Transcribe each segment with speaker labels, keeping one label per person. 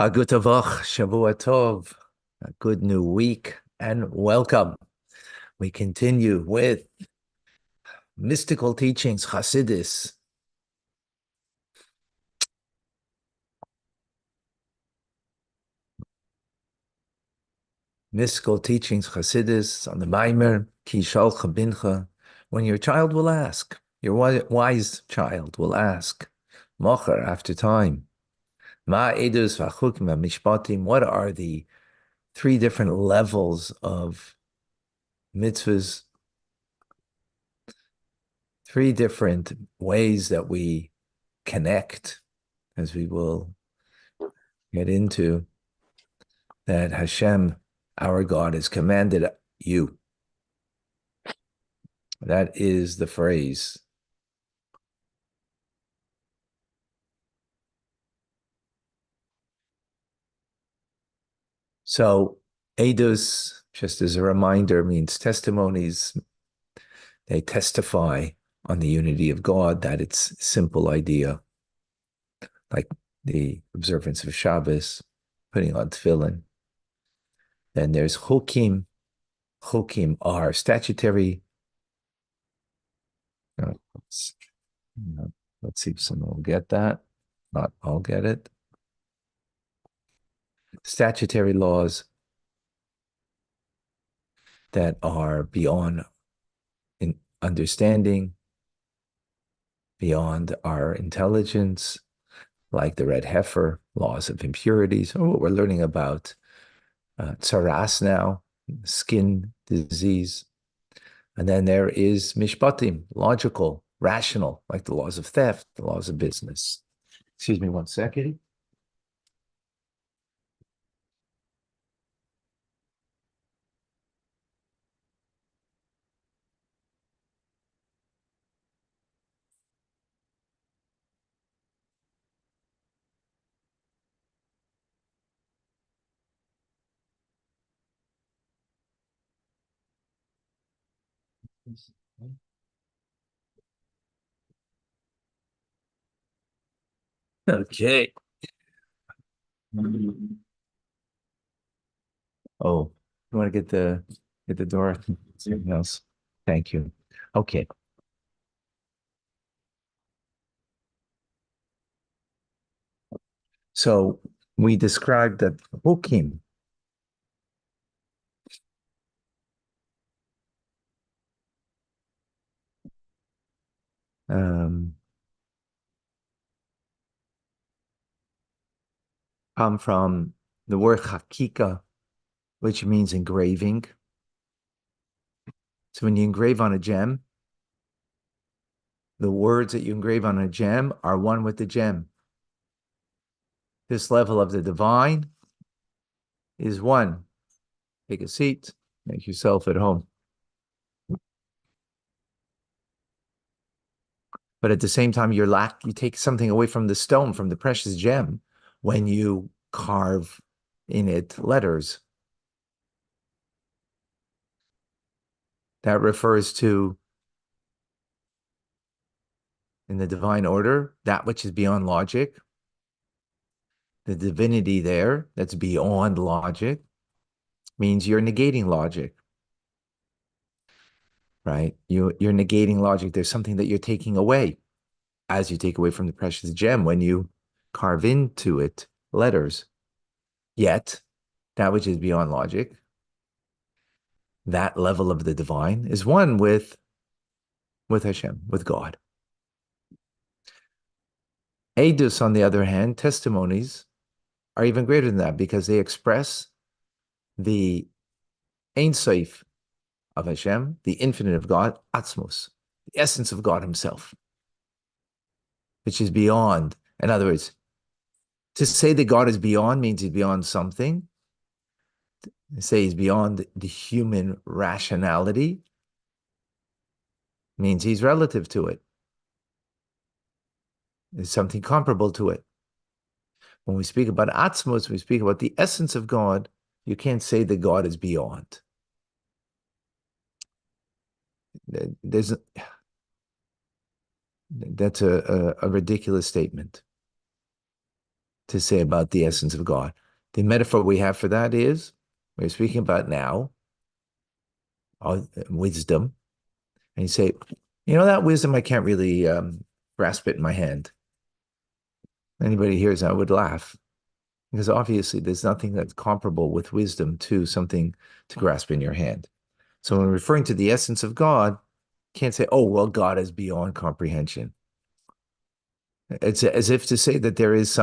Speaker 1: Gute Woche, Shavua Tov, a good new week, and welcome. We continue with mystical teachings, Chassidus. Mystical teachings, Chassidus, on the Maimer, Ki Shalcha Bincha. When your child will ask, your wise child will ask, Mocher, after time, Ma Edus Vachukim Mishpatim, what are the three different levels of mitzvahs, three different ways that we connect, as we will get into, that Hashem, our God, has commanded you. That is the phrase. So, Eidos, just as a reminder, means testimonies. They testify on the unity of God, that it's a simple idea, like the observance of Shabbos, putting on tefillin. Then there's Chukim. Chukim are statutory. Let's, let's see if someone will get that. Not I'll get it. Statutory laws that are beyond in understanding, beyond our intelligence, like the red heifer, laws of impurities, or what we're learning about tsaras now, skin disease. And then there is mishpatim, logical, rational, like the laws of theft, the laws of business. Excuse me one second. Okay. Oh, you want to get the door? Something else. Thank you. Okay. So we described that Hukim um, come from the word hakika, which means engraving. So when you engrave on a gem, the words that you engrave on a gem are one with the gem. This level of the divine is one. Take a seat, make yourself at home. But at the same time, you take something away from the stone, from the precious gem, when you carve in it letters. That refers to, in the divine order, that which is beyond logic. The divinity there, that's beyond logic, means you're negating logic, right? You're negating logic. There's something that you're taking away, as you take away from the precious gem when you carve into it letters. Yet, that which is beyond logic, that level of the divine, is one with Hashem, with God. Edus, on the other hand, testimonies, are even greater than that because they express the Ein Sof of Hashem, the infinite of God, Atzmos, the essence of God himself, which is beyond. In other words, to say that God is beyond means he's beyond something. To say he's beyond the human rationality means he's relative to it. There's something comparable to it. When we speak about Atzmos, we speak about the essence of God. You can't say that God is beyond. That's a ridiculous statement. to say about the essence of God. The metaphor we have for that is we're speaking about now wisdom, and you say, that wisdom I can't really grasp it in my hand. Anybody hears that would laugh because obviously there's nothing that's comparable with wisdom to something to grasp in your hand. So when referring to the essence of God, you can't say, oh, well, God is beyond comprehension. It's as if to say that there is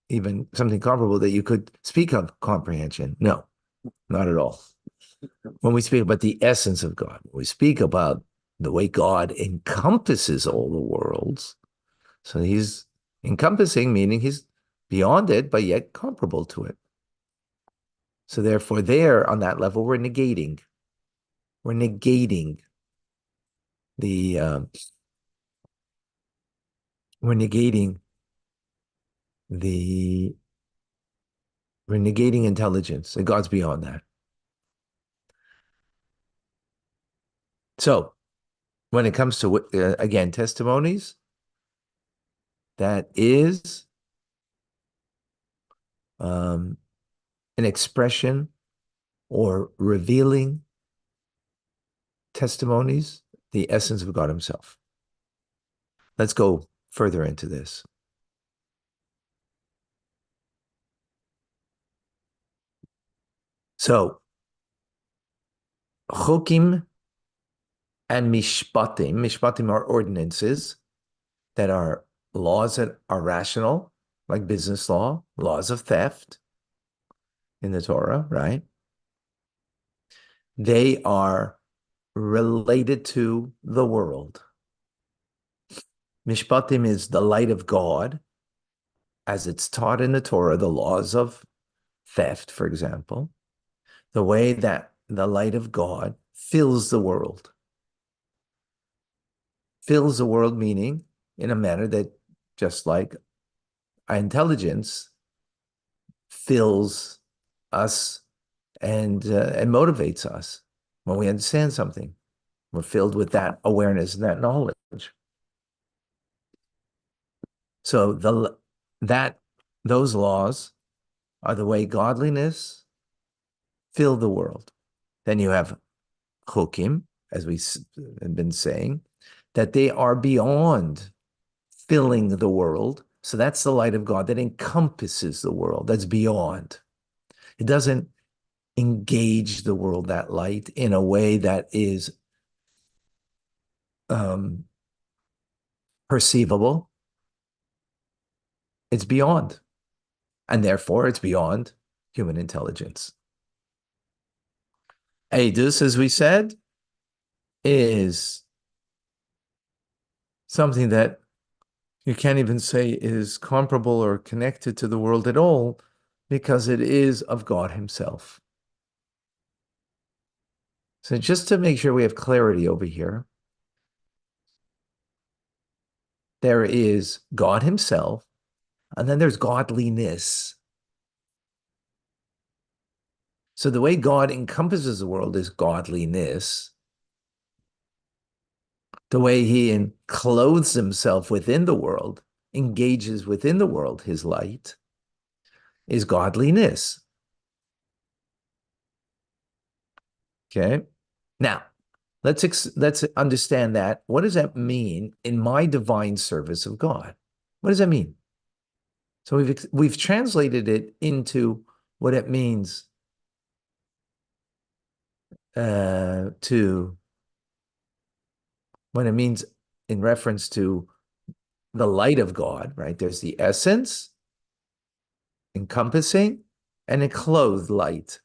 Speaker 1: even something comparable that you could speak of comprehension. No, not at all. When we speak about the essence of God, when we speak about the way God encompasses all the worlds, so he's encompassing, meaning he's beyond it, but yet comparable to it. So therefore, there on that level, we're negating the we're negating the we're negating intelligence, and God's beyond that. So when it comes to again testimonies, that is an expression or revealing testimonies, the essence of God himself. Let's go further into this. So, chokim and mishpatim. Mishpatim are ordinances that are laws that are rational, like business law, laws of theft in the Torah, right? They are related to the world. Mishpatim is the light of God, as it's taught in the Torah, the laws of theft, for example, the way that the light of God fills the world. Fills the world, meaning in a manner that just like our intelligence fills us and motivates us when we understand something. We're filled with that awareness and that knowledge. So those laws are the way godliness fill the world. Then you have chokim, as we have been saying, that they are beyond filling the world. So that's the light of God that encompasses the world. That's beyond. It doesn't engage the world, that light, in a way that is perceivable. It's beyond. And therefore, it's beyond human intelligence. Eidus, as we said, is something that you can't even say is comparable or connected to the world at all, because it is of God himself. So just to make sure we have clarity over here, there is God himself, and then there's godliness. So the way God encompasses the world is godliness. The way he clothes himself within the world, engages within the world, his light, is godliness. Okay? Now, let's understand that. What does that mean in my divine service of God? What does that mean? So we've translated it into what it means when it means in reference to the light of God, right? There's the essence, encompassing, and a clothed light.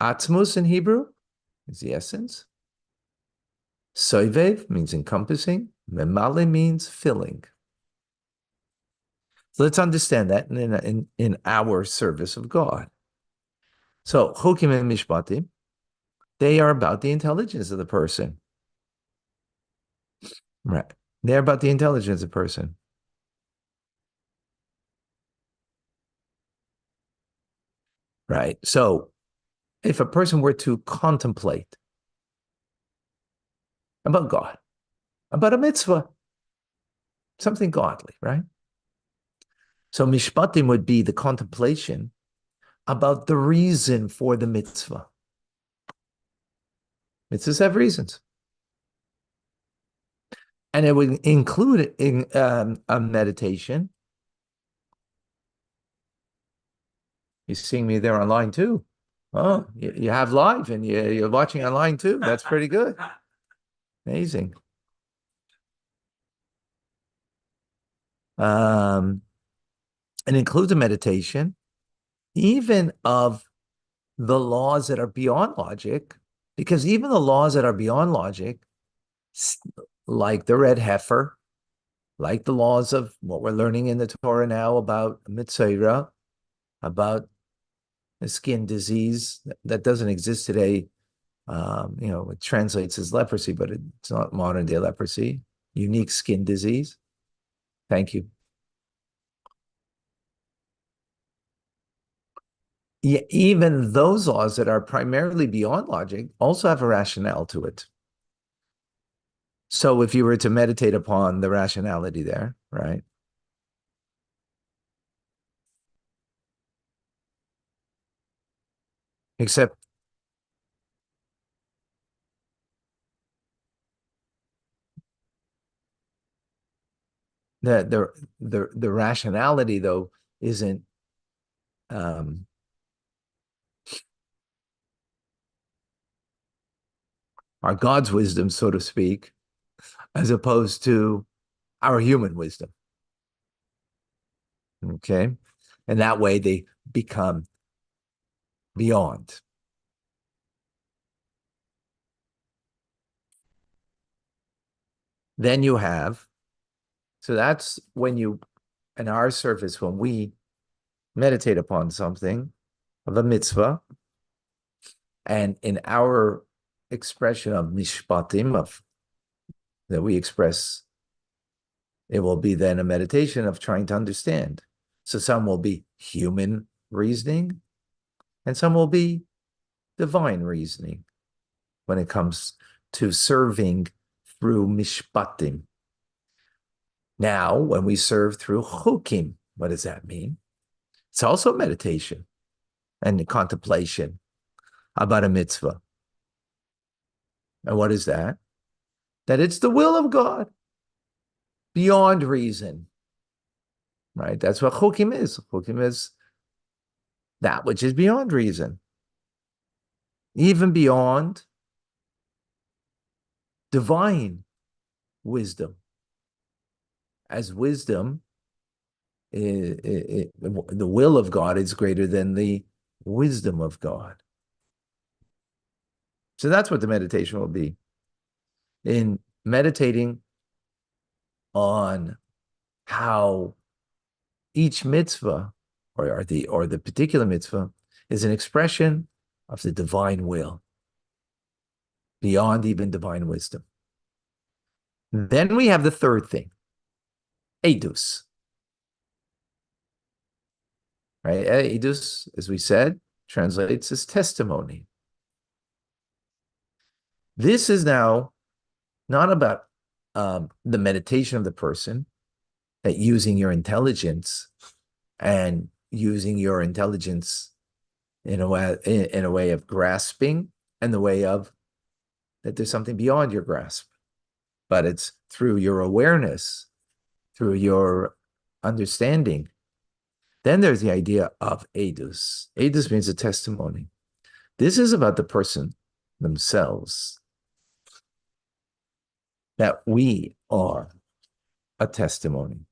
Speaker 1: Atmos in Hebrew is the essence. Soivev means encompassing. Memale means filling. So let's understand that in our service of God. So chokim and mishpatim, they are about the intelligence of the person. Right. They're about the intelligence of the person. Right. So if a person were to contemplate about God, about a mitzvah, something godly, right? So mishpatim would be the contemplation about the reason for the mitzvah. Mitzvahs have reasons. And it would include in a meditation. You're seeing me there online too. Oh, you have live and you're watching online too. That's pretty good. Amazing. And includes a meditation, even of the laws that are beyond logic, because even the laws that are beyond logic, like the red heifer, like the laws of what we're learning in the Torah now about mitzvah, about a skin disease that doesn't exist today. It translates as leprosy, but it's not modern day leprosy, unique skin disease. Thank you. Yeah, even those laws that are primarily beyond logic also have a rationale to it. So if you were to meditate upon the rationality there, right? Except the rationality though isn't um, our God's wisdom, so to speak, as opposed to our human wisdom. Okay. And that way they become beyond. Then you have, so that's when you, in our service, when we meditate upon something of a mitzvah, and in our expression of mishpatim, of that we express, it will be then a meditation of trying to understand. So some will be human reasoning, and some will be divine reasoning when it comes to serving through mishpatim. Now, when we serve through chukim, what does that mean? It's also meditation and contemplation about a mitzvah. And what is that? That it's the will of God beyond reason, right? That's what chukim is. Chukim is that which is beyond reason, even beyond divine wisdom. As wisdom, the will of God is greater than the wisdom of God. So that's what the meditation will be. In meditating on how each mitzvah or the particular mitzvah is an expression of the divine will beyond even divine wisdom. Then we have the third thing, edus. Right? Edus, as we said, translates as testimony. This is now not about the meditation of the person, that using your intelligence and using your intelligence in a way of grasping and the way of that there's something beyond your grasp, but it's through your awareness, through your understanding. Then there's the idea of edus. Edus means a testimony. This is about the person themselves, that we are a testimony.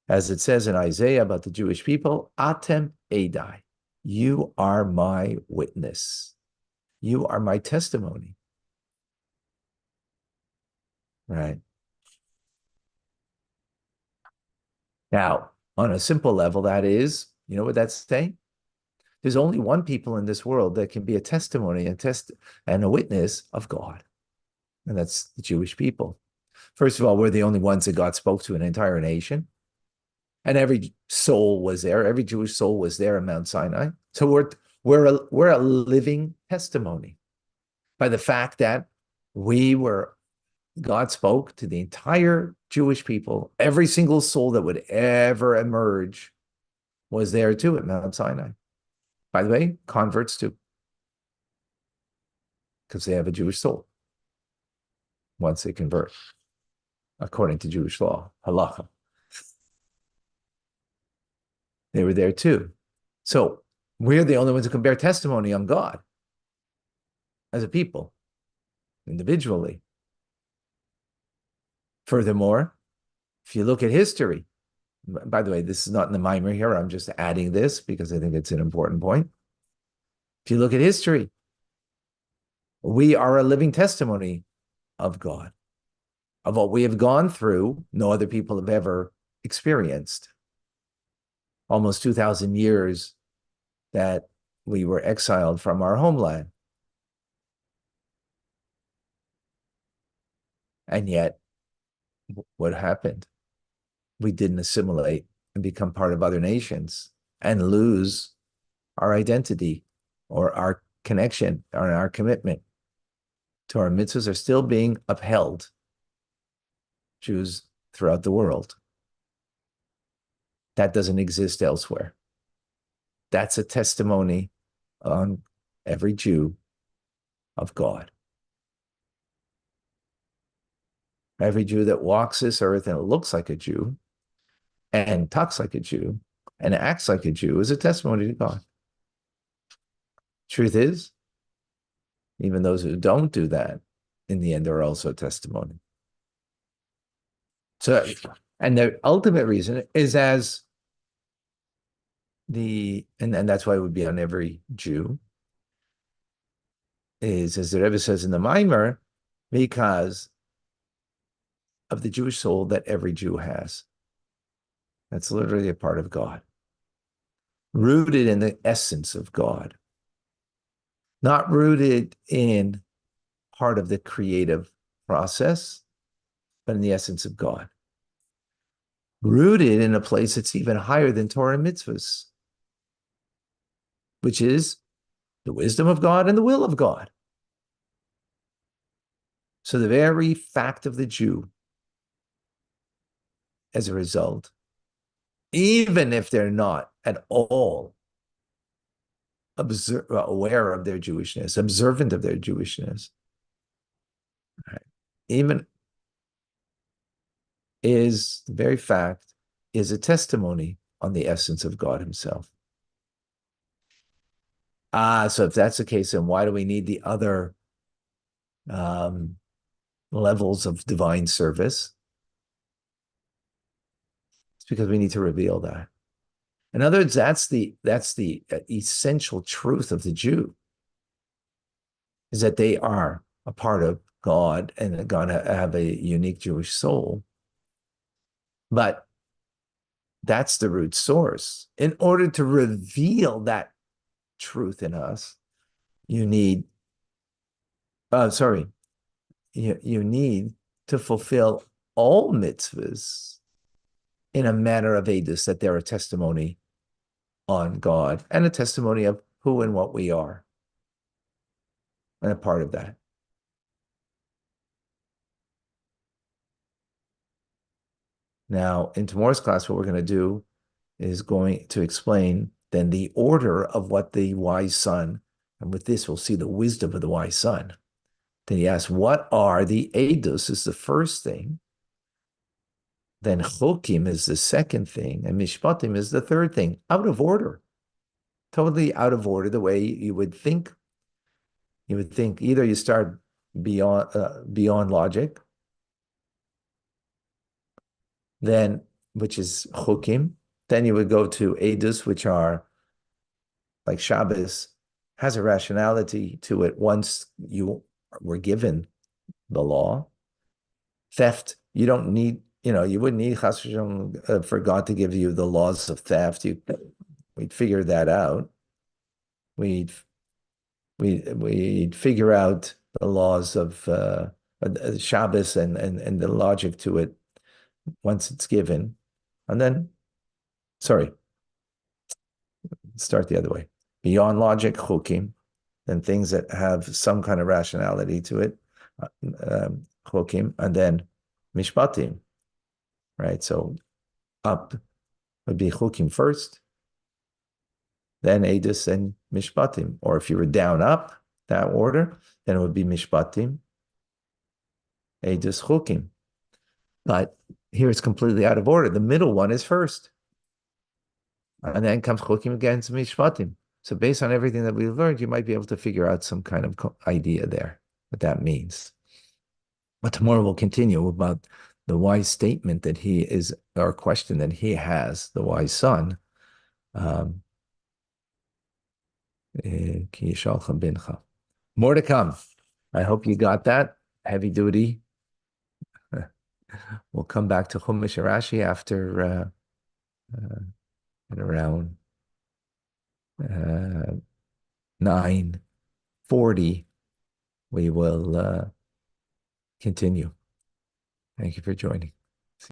Speaker 1: As it says in Isaiah about the Jewish people, Atem Edai, you are my witness. You are my testimony. Right. Now, on a simple level, that is, you know what that's saying? There's only one people in this world that can be a testimony and a witness of God, and that's the Jewish people. First of all, we're the only ones that God spoke to an entire nation, and every soul was there. Every Jewish soul was there in Mount Sinai. So we're a living testimony by the fact that we were God spoke to the entire Jewish people. Every single soul that would ever emerge was there too at Mount Sinai. By the way, converts too, because they have a Jewish soul once they convert, according to Jewish law, halacha. They were there too. So we're the only ones who can bear testimony on God as a people, individually. Furthermore, if you look at history, by the way, this is not in the mimer here, I'm just adding this because I think it's an important point. If you look at history, we are a living testimony of God, of what we have gone through, no other people have ever experienced. Almost 2,000 years that we were exiled from our homeland. And yet, what happened? We didn't assimilate and become part of other nations and lose our identity or our connection or our commitment to our mitzvahs are still being upheld. Jews throughout the world. That doesn't exist elsewhere. That's a testimony on every Jew of God. Every Jew that walks this earth and looks like a Jew and talks like a Jew and acts like a Jew is a testimony to God. Truth is, even those who don't do that, in the end, are also a testimony. So, and the ultimate reason is and that's why it would be on every Jew, is as the Rebbe says in the Mimer, because of the Jewish soul that every Jew has. That's literally a part of God, rooted in the essence of God, not rooted in part of the creative process, but in the essence of God. Rooted in a place that's even higher than Torah and mitzvahs, which is the wisdom of God and the will of God. So the very fact of the Jew, as a result, even if they're not at all aware of their Jewishness, observant of their Jewishness, right, even is the very fact is a testimony on the essence of God himself. So if that's the case, then why do we need the other levels of divine service? It's because we need to reveal that. In other words, that's the essential truth of the Jew, is that they are a part of God and God have a unique Jewish soul. But that's the root source. In order to reveal that truth in us, you need, you need to fulfill all mitzvahs in a manner of edus, that they're a testimony on God and a testimony of who and what we are, and a part of that. Now, in tomorrow's class, what we're going to do is going to explain then the order of what the wise son, and with this, we'll see the wisdom of the wise son. Then he asks, what are the edus is the first thing. Then chokim is the second thing, and mishpatim is the third thing, out of order. Totally out of order, the way you would think. You would think either you start beyond logic, then, which is chokim, then you would go to edus, which are like Shabbos, has a rationality to it once you were given the law. Theft, you don't need, you wouldn't need chas v'shalom for God to give you the laws of theft. We'd figure that out. We'd figure out the laws of Shabbos and the logic to it once it's given. And then, start the other way. Beyond logic, chukim, then things that have some kind of rationality to it. Chukim, and then Mishpatim, right? So up would be Chukim first, then Edus and Mishpatim. Or if you were down up, that order, then it would be Mishpatim, Edus, Chukim. But here it's completely out of order. The middle one is first. And then comes Chukim against Mishpatim. So based on everything that we've learned, you might be able to figure out some kind of idea there, what that means. But tomorrow we'll continue about the wise statement that he is, or question that he has, the wise son. More to come. I hope you got that. Heavy duty. We'll come back to Chumash Rashi after at around 9:40. We will continue. Thank you for joining.